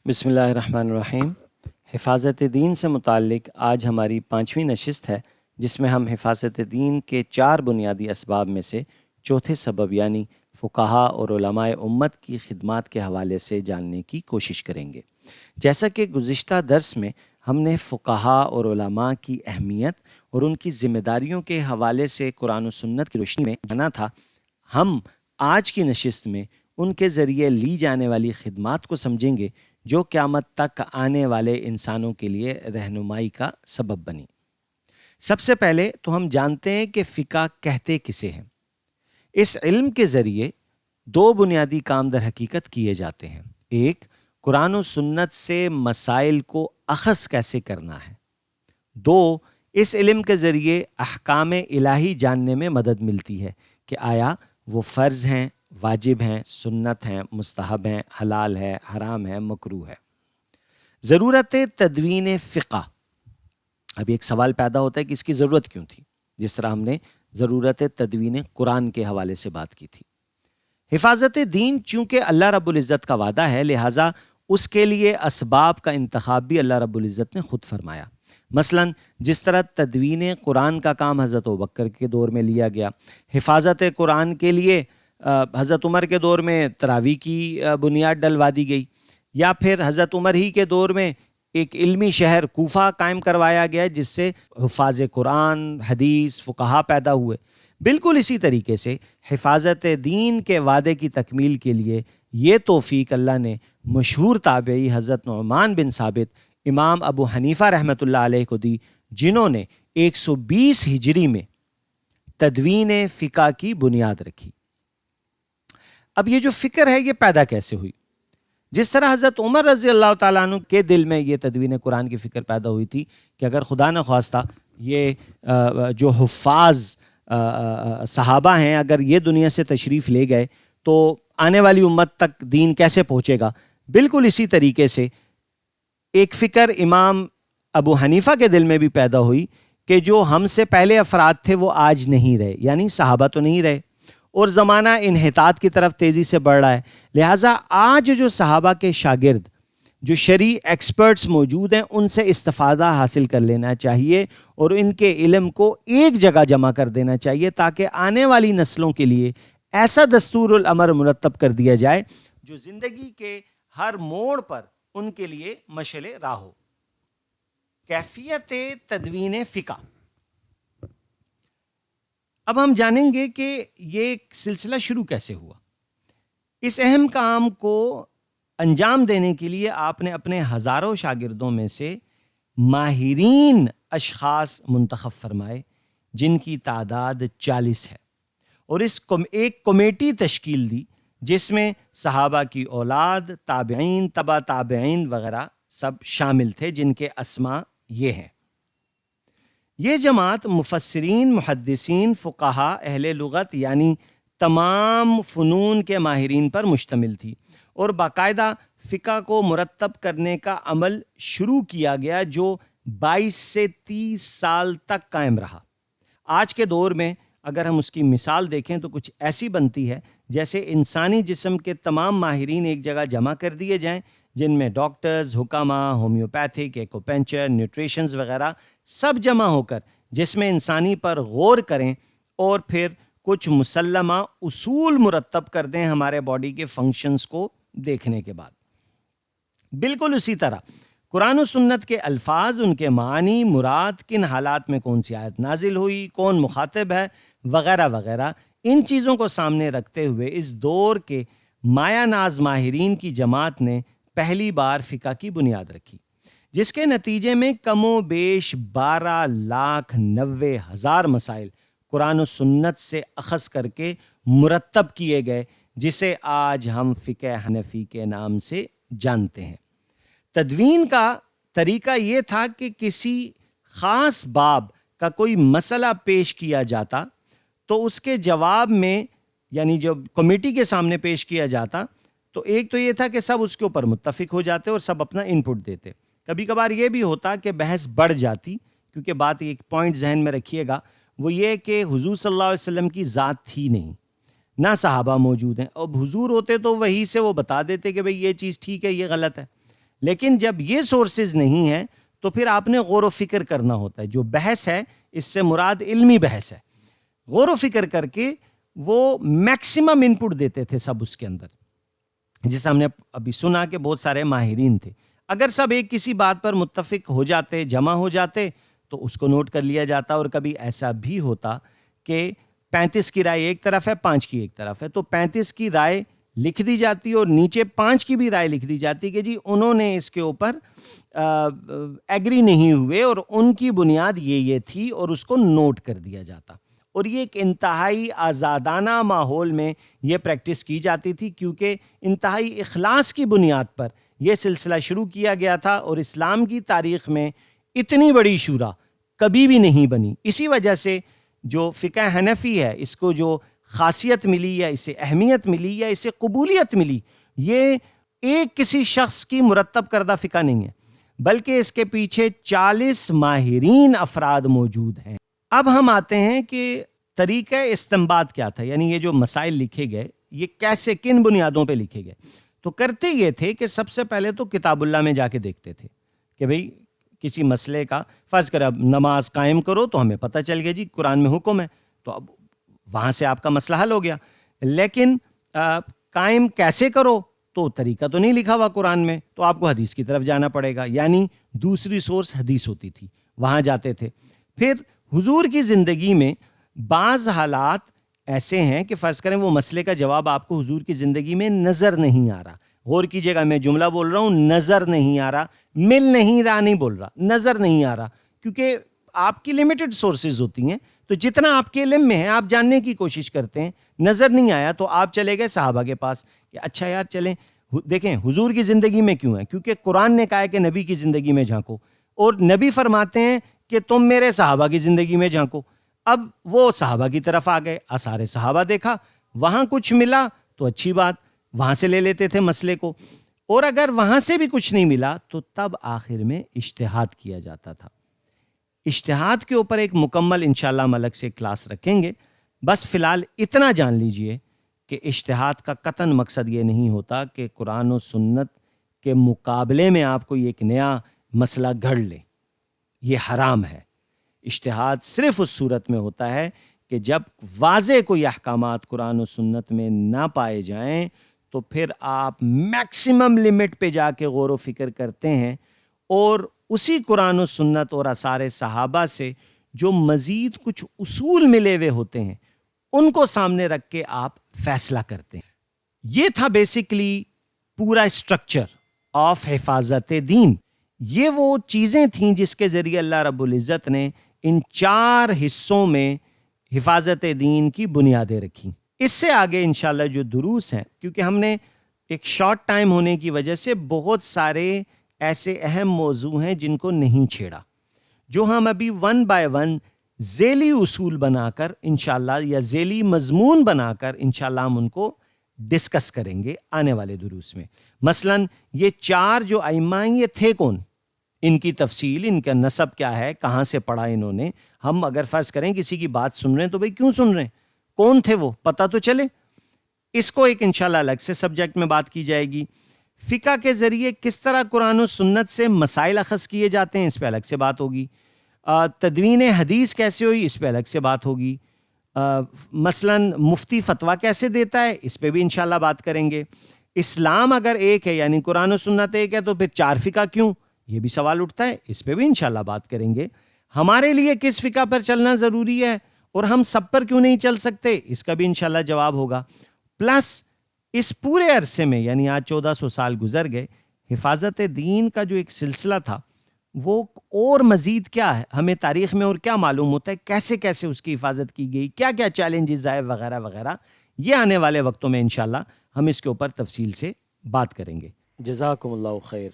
بسم اللہ الرحمن الرحیم۔ حفاظت دین سے متعلق آج ہماری 5ویں نشست ہے، جس میں ہم حفاظت دین کے 4 بنیادی اسباب میں سے چوتھے سبب یعنی فقہا اور علماء امت کی خدمات کے حوالے سے جاننے کی کوشش کریں گے۔ جیسا کہ گزشتہ درس میں ہم نے فقہا اور علماء کی اہمیت اور ان کی ذمہ داریوں کے حوالے سے قرآن و سنت کی روشنی میں جانا تھا، ہم آج کی نشست میں ان کے ذریعے لی جانے والی خدمات کو سمجھیں گے جو قیامت تک آنے والے انسانوں کے لیے رہنمائی کا سبب بنی۔ سب سے پہلے تو ہم جانتے ہیں کہ فقہ کہتے کسے ہیں۔ اس علم کے ذریعے 2 بنیادی کام در حقیقت کیے جاتے ہیں۔ ایک، قرآن و سنت سے مسائل کو اخذ کیسے کرنا ہے۔ 2، اس علم کے ذریعے احکام الہی جاننے میں مدد ملتی ہے کہ آیا وہ فرض ہیں، واجب ہیں، سنت ہیں، مستحب ہیں، حلال ہے، حرام ہے، مکروہ ہے۔ ضرورت تدوین فقہ۔ اب ایک سوال پیدا ہوتا ہے کہ اس کی ضرورت کیوں تھی، جس طرح ہم نے ضرورت تدوین قرآن کے حوالے سے بات کی تھی۔ حفاظت دین چونکہ اللہ رب العزت کا وعدہ ہے، لہٰذا اس کے لیے اسباب کا انتخاب بھی اللہ رب العزت نے خود فرمایا۔ مثلا جس طرح تدوین قرآن کا کام حضرت ابوبکر کے دور میں لیا گیا، حفاظت قرآن کے لیے حضرت عمر کے دور میں تراویح کی بنیاد ڈلوا دی گئی، یا پھر حضرت عمر ہی کے دور میں ایک علمی شہر کوفہ قائم کروایا گیا جس سے حفاظ قرآن، حدیث، فقہا پیدا ہوئے۔ بالکل اسی طریقے سے حفاظت دین کے وعدے کی تکمیل کے لیے یہ توفیق اللہ نے مشہور تابعی حضرت نعمان بن ثابت، امام ابو حنیفہ رحمۃ اللہ علیہ کو دی، جنہوں نے 120 ہجری میں تدوین فقہ کی بنیاد رکھی۔ اب یہ جو فکر ہے یہ پیدا کیسے ہوئی؟ جس طرح حضرت عمر رضی اللہ تعالیٰ عنہ کے دل میں یہ تدوین قرآن کی فکر پیدا ہوئی تھی کہ اگر خدا نخواستہ یہ جو حفاظ صحابہ ہیں اگر یہ دنیا سے تشریف لے گئے تو آنے والی امت تک دین کیسے پہنچے گا، بالکل اسی طریقے سے ایک فکر امام ابو حنیفہ کے دل میں بھی پیدا ہوئی کہ جو ہم سے پہلے افراد تھے وہ آج نہیں رہے، یعنی صحابہ تو نہیں رہے، اور زمانہ انحطاط کی طرف تیزی سے بڑھ رہا ہے، لہٰذا آج جو صحابہ کے شاگرد جو شرعی ایکسپرٹس موجود ہیں ان سے استفادہ حاصل کر لینا چاہیے اور ان کے علم کو ایک جگہ جمع کر دینا چاہیے تاکہ آنے والی نسلوں کے لیے ایسا دستور الامر مرتب کر دیا جائے جو زندگی کے ہر موڑ پر ان کے لیے مشعل راہ ہو۔ کیفیت تدوین فقہ۔ اب ہم جانیں گے کہ یہ سلسلہ شروع کیسے ہوا۔ اس اہم کام کو انجام دینے کے لیے آپ نے اپنے ہزاروں شاگردوں میں سے ماہرین اشخاص منتخب فرمائے جن کی تعداد 40 ہے، اور ایک کمیٹی تشکیل دی جس میں صحابہ کی اولاد، تابعین، تبع تابعین وغیرہ سب شامل تھے، جن کے اسماء یہ ہیں۔ یہ جماعت مفسرین، محدثین، فقہا، اہل لغت یعنی تمام فنون کے ماہرین پر مشتمل تھی، اور باقاعدہ فقہ کو مرتب کرنے کا عمل شروع کیا گیا جو 22 سے 30 سال تک قائم رہا۔ آج کے دور میں اگر ہم اس کی مثال دیکھیں تو کچھ ایسی بنتی ہے جیسے انسانی جسم کے تمام ماہرین ایک جگہ جمع کر دیے جائیں، جن میں ڈاکٹرز، حکماء، ہومیوپیتھک، ایکوپنچر، نیوٹریشنز وغیرہ سب جمع ہو کر جس میں انسانی پر غور کریں اور پھر کچھ مسلمہ اصول مرتب کر دیں ہمارے باڈی کے فنکشنز کو دیکھنے کے بعد۔ بالکل اسی طرح قرآن و سنت کے الفاظ، ان کے معنی، مراد، کن حالات میں کون سی آیت نازل ہوئی، کون مخاطب ہے وغیرہ وغیرہ، ان چیزوں کو سامنے رکھتے ہوئے اس دور کے مایہ ناز ماہرین کی جماعت نے پہلی بار فقہ کی بنیاد رکھی، جس کے نتیجے میں کم و بیش 12,90,000 مسائل قرآن و سنت سے اخذ کر کے مرتب کیے گئے، جسے آج ہم فقہ حنفی کے نام سے جانتے ہیں۔ تدوین کا طریقہ یہ تھا کہ کسی خاص باب کا کوئی مسئلہ پیش کیا جاتا تو اس کے جواب میں، یعنی جو کمیٹی کے سامنے پیش کیا جاتا، تو ایک تو یہ تھا کہ سب اس کے اوپر متفق ہو جاتے اور سب اپنا ان پٹ دیتے۔ کبھی کبھار یہ بھی ہوتا کہ بحث بڑھ جاتی، کیونکہ بات ایک پوائنٹ ذہن میں رکھیے گا، وہ یہ کہ حضور صلی اللہ علیہ وسلم کی ذات تھی نہیں، نہ صحابہ موجود ہیں، اب حضور ہوتے تو وہی سے وہ بتا دیتے کہ بھئی یہ چیز ٹھیک ہے، یہ غلط ہے، لیکن جب یہ سورسز نہیں ہیں تو پھر آپ نے غور و فکر کرنا ہوتا ہے. جو بحث ہے اس سے مراد علمی بحث ہے. غور و فکر کر کے وہ میکسیمم انپٹ دیتے تھے سب اس کے اندر. جس ہم نے ابھی سنا کہ بہت سارے ماہرین تھے. اگر سب ایک کسی بات پر متفق ہو جاتے, جمع ہو جاتے, تو اس کو نوٹ کر لیا جاتا. اور کبھی ایسا بھی ہوتا کہ 35 کی رائے ایک طرف ہے, 5 کی ایک طرف ہے, تو 35 کی رائے لکھ دی جاتی اور نیچے 5 کی بھی رائے لکھ دی جاتی کہ جی انہوں نے اس کے اوپر ایگری نہیں ہوئے اور ان کی بنیاد یہ تھی, اور اس کو نوٹ کر دیا جاتا. اور یہ ایک انتہائی آزادانہ ماحول میں یہ پریکٹس کی جاتی تھی, کیونکہ انتہائی اخلاص کی بنیاد پر یہ سلسلہ شروع کیا گیا تھا. اور اسلام کی تاریخ میں اتنی بڑی شورا کبھی بھی نہیں بنی. اسی وجہ سے جو فقہ حنفی ہے اس کو جو خاصیت ملی یا اسے اہمیت ملی یا اسے قبولیت ملی, یہ ایک کسی شخص کی مرتب کردہ فقہ نہیں ہے, بلکہ اس کے پیچھے 40 ماہرین افراد موجود ہیں. اب ہم آتے ہیں کہ طریقہ استنباط کیا تھا, یعنی یہ جو مسائل لکھے گئے یہ کیسے, کن بنیادوں پہ لکھے گئے. تو کرتے یہ تھے کہ سب سے پہلے تو کتاب اللہ میں جا کے دیکھتے تھے کہ بھئی کسی مسئلے کا فرض کرے اب نماز قائم کرو, تو ہمیں پتہ چل گیا جی قرآن میں حکم ہے, تو اب وہاں سے آپ کا مسئلہ حل ہو گیا. لیکن قائم کیسے کرو, تو طریقہ تو نہیں لکھا ہوا قرآن میں, تو آپ کو حدیث کی طرف جانا پڑے گا, یعنی دوسری سورس حدیث ہوتی تھی, وہاں جاتے تھے. پھر حضور کی زندگی میں بعض حالات ایسے ہیں کہ فرض کریں وہ مسئلے کا جواب آپ کو حضور کی زندگی میں نظر نہیں آ رہا. غور کیجئے گا, میں جملہ بول رہا ہوں نظر نہیں آ رہا, مل نہیں رہا نہیں بول رہا, نظر نہیں آ رہا, کیونکہ آپ کی لمیٹڈ سورسز ہوتی ہیں, تو جتنا آپ کے علم میں ہے آپ جاننے کی کوشش کرتے ہیں. نظر نہیں آیا تو آپ چلے گئے صحابہ کے پاس کہ اچھا یار چلیں دیکھیں حضور کی زندگی میں کیوں ہے, کیونکہ قرآن نے کہا ہے کہ نبی کی زندگی میں جھانکو, اور نبی فرماتے ہیں کہ تم میرے صحابہ کی زندگی میں جھانکو. اب وہ صحابہ کی طرف آ گئے, آثار صحابہ دیکھا, وہاں کچھ ملا تو اچھی بات, وہاں سے لے لیتے تھے مسئلے کو. اور اگر وہاں سے بھی کچھ نہیں ملا تو تب آخر میں اجتہاد کیا جاتا تھا. اجتہاد کے اوپر ایک مکمل انشاءاللہ ہم الگ سے کلاس رکھیں گے. بس فی الحال اتنا جان لیجئے کہ اجتہاد کا قطعاً مقصد یہ نہیں ہوتا کہ قرآن و سنت کے مقابلے میں آپ کو ایک نیا مسئلہ گھڑ لے, یہ حرام ہے. اجتہاد صرف اس صورت میں ہوتا ہے کہ جب واضح کوئی احکامات قرآن و سنت میں نہ پائے جائیں تو پھر آپ میکسیمم لمٹ پہ جا کے غور و فکر کرتے ہیں, اور اسی قرآن و سنت اور آثار صحابہ سے جو مزید کچھ اصول ملے ہوئے ہوتے ہیں ان کو سامنے رکھ کے آپ فیصلہ کرتے ہیں. یہ تھا بیسیکلی پورا اسٹرکچر آف حفاظت دین. یہ وہ چیزیں تھیں جس کے ذریعے اللہ رب العزت نے ان 4 حصوں میں حفاظت دین کی بنیادیں رکھی. اس سے آگے انشاءاللہ جو دروس ہیں, کیونکہ ہم نے ایک شارٹ ٹائم ہونے کی وجہ سے بہت سارے ایسے اہم موضوع ہیں جن کو نہیں چھیڑا, جو ہم ابھی 1 بائی 1 ذیلی اصول بنا کر انشاءاللہ یا ذیلی مضمون بنا کر انشاءاللہ ہم ان کو ڈسکس کریں گے آنے والے دروس میں. مثلا یہ 4 جو ائمہ ہیں یہ تھے کون, ان کی تفصیل, ان کا نسب کیا ہے, کہاں سے پڑھا انہوں نے. ہم اگر فرض کریں کسی کی بات سن رہے ہیں تو بھئی کیوں سن رہے ہیں, کون تھے وہ, پتہ تو چلے. اس کو ایک انشاءاللہ الگ سے سبجیکٹ میں بات کی جائے گی. فقہ کے ذریعے کس طرح قرآن و سنت سے مسائل اخذ کیے جاتے ہیں, اس پہ الگ سے بات ہوگی. تدوین حدیث کیسے ہوئی, اس پہ الگ سے بات ہوگی. مثلا مفتی فتویٰ کیسے دیتا ہے, اس پہ بھی انشاءاللہ بات کریں گے. اسلام اگر ایک ہے یعنی قرآن و سنت ایک ہے تو پھر 4 فقہ کیوں, یہ بھی سوال اٹھتا ہے, اس پہ بھی انشاءاللہ بات کریں گے. ہمارے لیے کس فقہ پر چلنا ضروری ہے اور ہم سب پر کیوں نہیں چل سکتے, اس کا بھی انشاءاللہ جواب ہوگا. پلس اس پورے عرصے میں یعنی آج 1400 سال گزر گئے, حفاظت دین کا جو ایک سلسلہ تھا وہ اور مزید کیا ہے, ہمیں تاریخ میں اور کیا معلوم ہوتا ہے, کیسے کیسے اس کی حفاظت کی گئی, کیا کیا چیلنجز آئے وغیرہ وغیرہ. یہ آنے والے وقتوں میں انشاءاللہ ہم اس کے اوپر تفصیل سے بات کریں گے. جزاکم اللہ خیر.